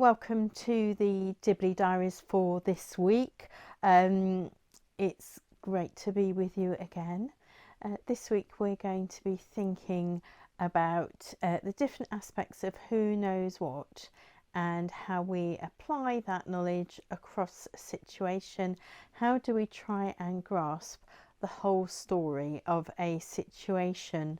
Welcome to the Dibley Diaries for this week. It's great to be with you again. This week we're going to be thinking about the different aspects of who knows what and how we apply that knowledge across a situation. How do we try and grasp the whole story of a situation?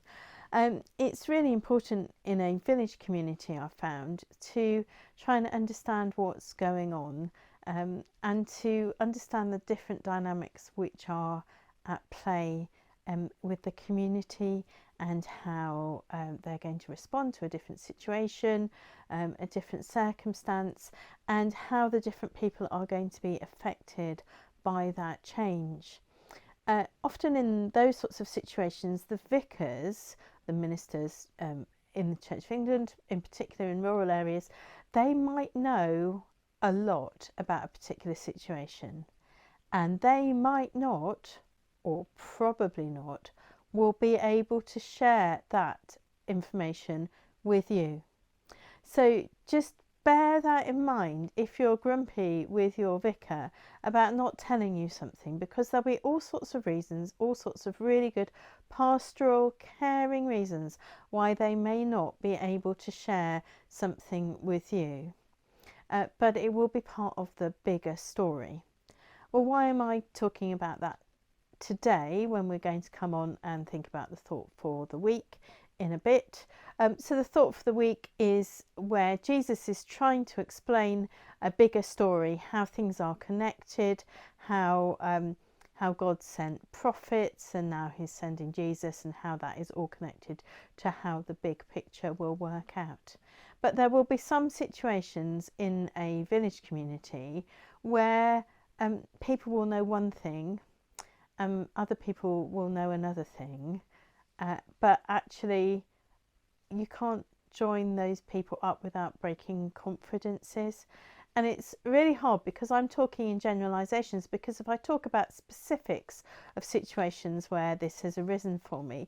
It's really important in a village community, I've found, to try and understand what's going on and to understand the different dynamics which are at play with the community and how they're going to respond to a different situation, a different circumstance, and how the different people are going to be affected by that change. Often in those sorts of situations, the vicars, the ministers in the Church of England, in particular in rural areas, they might know a lot about a particular situation, and they might not, or probably not, will be able to share that information with you. So just bear that in mind if you're grumpy with your vicar about not telling you something, because there'll be all sorts of reasons, all sorts of really good pastoral, caring reasons why they may not be able to share something with you. But it will be part of the bigger story. Well, why am I talking about that today when we're going to come on and think about the thought for the week in a bit? So the thought for the week is where Jesus is trying to explain a bigger story, how things are connected, how God sent prophets and now he's sending Jesus, and how that is all connected to how the big picture will work out. But there will be some situations in a village community where people will know one thing, other people will know another thing, but actually you can't join those people up without breaking confidences. And it's really hard because I'm talking in generalizations, because if I talk about specifics of situations where this has arisen for me,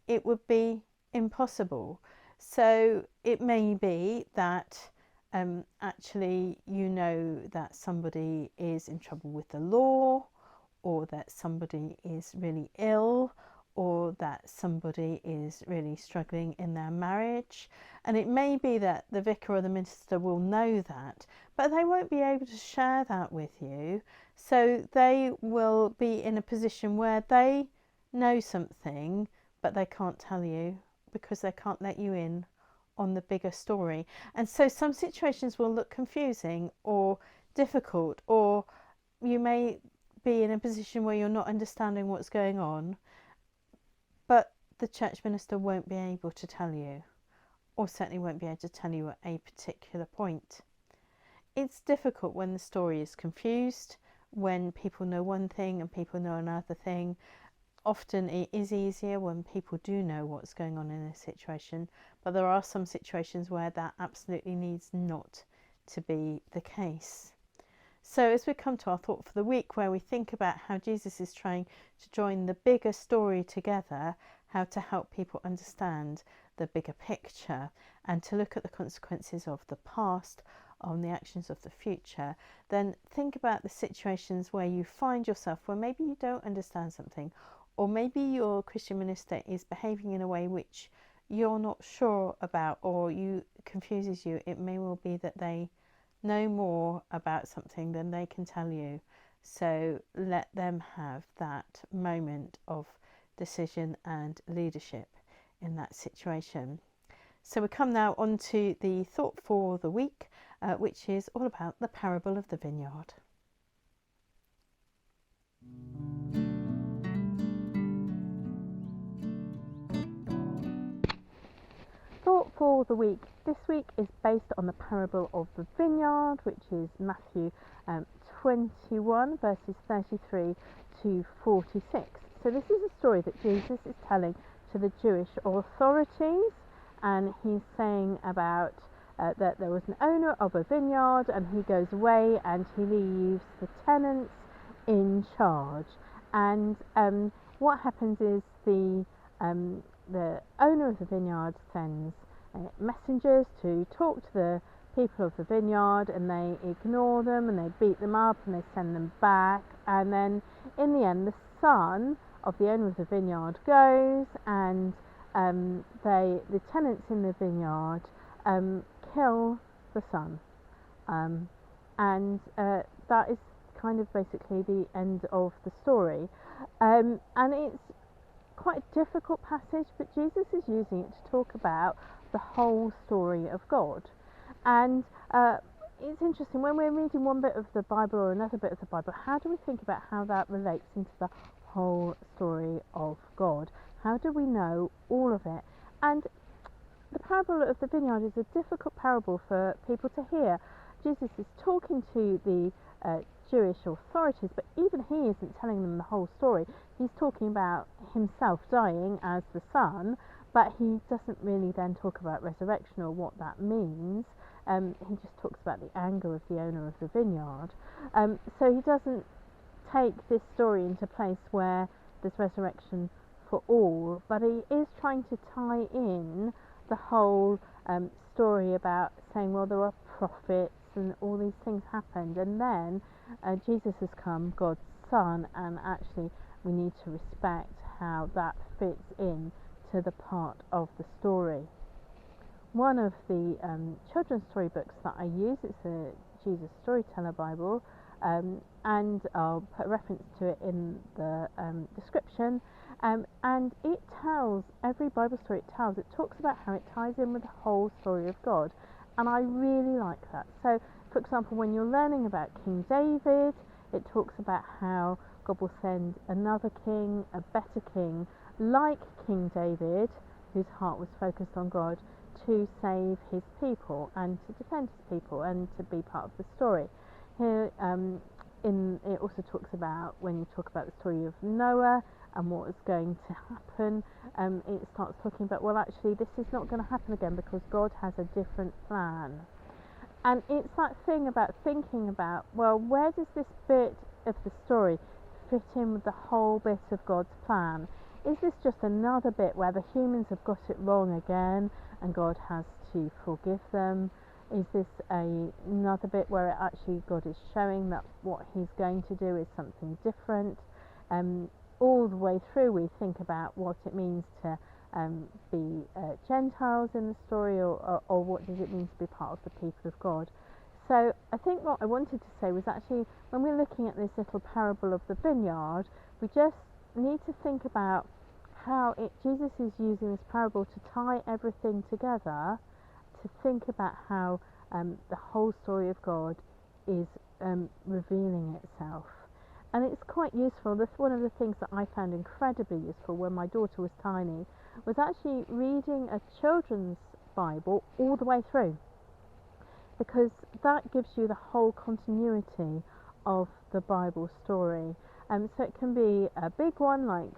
it would be impossible. So it may be that actually you know that somebody is in trouble with the law, or that somebody is really ill, or that somebody is really struggling in their marriage. And it may be that the vicar or the minister will know that, but they won't be able to share that with you. So they will be in a position where they know something, but they can't tell you because they can't let you in on the bigger story. And so some situations will look confusing or difficult, or you may be in a position where you're not understanding what's going on, but the church minister won't be able to tell you, or certainly won't be able to tell you at a particular point. It's difficult when the story is confused, when people know one thing and people know another thing. Often it is easier when people do know what's going on in a situation, but there are some situations where that absolutely needs not to be the case. So as we come to our thought for the week, where we think about how Jesus is trying to join the bigger story together, how to help people understand the bigger picture and to look at the consequences of the past on the actions of the future, then think about the situations where you find yourself where maybe you don't understand something, or maybe your Christian minister is behaving in a way which you're not sure about or confuses you. It may well be that they know more about something than they can tell you. So let them have that moment of decision and leadership in that situation. So we come now on to the thought for the week, which is all about the parable of the vineyard. Thought for the week this week is based on the parable of the vineyard, which is Matthew 21 verses 33 to 46. So this is a story that Jesus is telling to the Jewish authorities, and he's saying about that there was an owner of a vineyard, and he goes away and he leaves the tenants in charge. And what happens is the owner of the vineyard sends messengers to talk to the people of the vineyard, and they ignore them and they beat them up and they send them back, and then in the end the son of the owner of the vineyard goes, and the tenants in the vineyard kill the son, and that is kind of basically the end of the story, and it's quite a difficult passage, but Jesus is using it to talk about the whole story of God. And it's interesting, when we're reading one bit of the Bible or another bit of the Bible, how do we think about how that relates into the whole story of God? How do we know all of it? And the parable of the vineyard is a difficult parable for people to hear. Jesus is talking to the Jewish authorities, but even he isn't telling them the whole story. He's talking about himself dying as the son, but he doesn't really then talk about resurrection or what that means. He just talks about the anger of the owner of the vineyard. So he doesn't take this story into a place where there's resurrection for all, but he is trying to tie in the whole story about saying, well, there are prophets and all these things happened, and then Jesus has come, God's son, and actually we need to respect how that fits in to the part of the story. One of the children's storybooks that I use is the Jesus Storyteller Bible, and I'll put a reference to it in the description, and it tells, every Bible story it talks about how it ties in with the whole story of God, and I really like that. So, for example, when you're learning about King David, it talks about how God will send another king, a better king, like King David, whose heart was focused on God, to save his people and to defend his people and to be part of the story. Here, it also talks about, when you talk about the story of Noah and what is going to happen, it starts talking about, well, actually this is not going to happen again because God has a different plan. And it's that thing about thinking about, well, where does this bit of the story fit in with the whole bit of God's plan? Is this just another bit where the humans have got it wrong again and God has to forgive them? Is this another bit where actually God is showing that what he's going to do is something different? All the way through we think about what it means to be Gentiles in the story, or what does it mean to be part of the people of God. So I think what I wanted to say was, actually when we're looking at this little parable of the vineyard, we just need to think about how Jesus is using this parable to tie everything together, to think about how the whole story of God is revealing itself. And it's quite useful. That's one of the things that I found incredibly useful when my daughter was tiny, was actually reading a children's Bible all the way through, because that gives you the whole continuity of the Bible story. So it can be a big one, like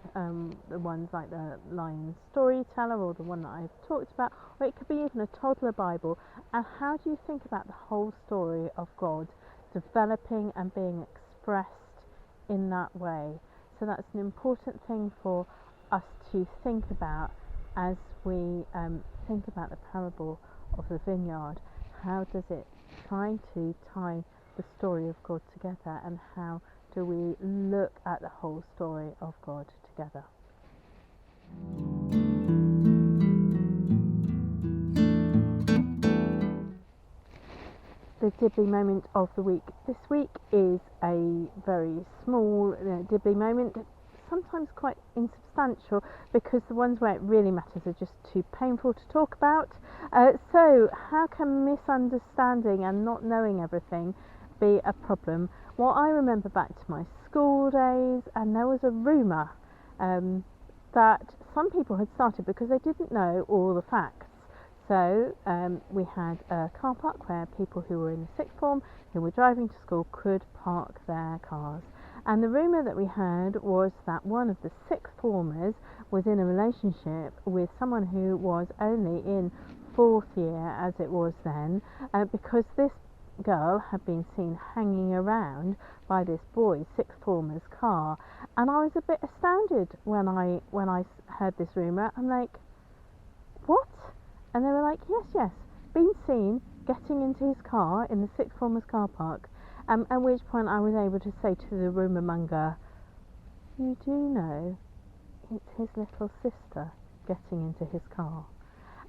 the ones like the Lion Storyteller, or the one that I've talked about, or it could be even a toddler Bible. And how do you think about the whole story of God developing and being expressed in that way? So that's an important thing for us to think about as we think about the parable of the vineyard. How does it try to tie the story of God together, and how do we look at the whole story of God together? The Dibley moment of the week this week is a very small Dibley moment, sometimes quite insubstantial, because the ones where it really matters are just too painful to talk about. So how can misunderstanding and not knowing everything be a problem? Well, I remember back to my school days, and there was a rumour that some people had started because they didn't know all the facts. So we had a car park where people who were in the sixth form, who were driving to school, could park their cars. And the rumour that we heard was that one of the sixth formers was in a relationship with someone who was only in fourth year, as it was then, because this girl had been seen hanging around by this boy, sixth former's car. And I was a bit astounded when I heard this rumour. I'm like, what? And they were like, yes, been seen getting into his car in the sixth former's car park, at which point I was able to say to the rumour monger, "You do know it's his little sister getting into his car."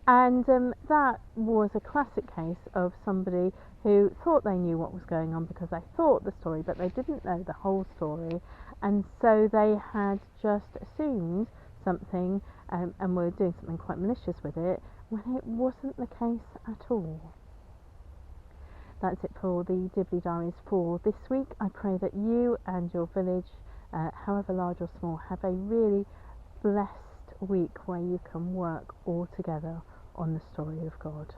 And that was a classic case of somebody who thought they knew what was going on because they thought the story, but they didn't know the whole story, and so they had just assumed something and were doing something quite malicious with it when it wasn't the case at all. That's it for the Dibley Diaries for this week. I pray that you and your village, however large or small, have a really blessed week where you can work all together on the story of God.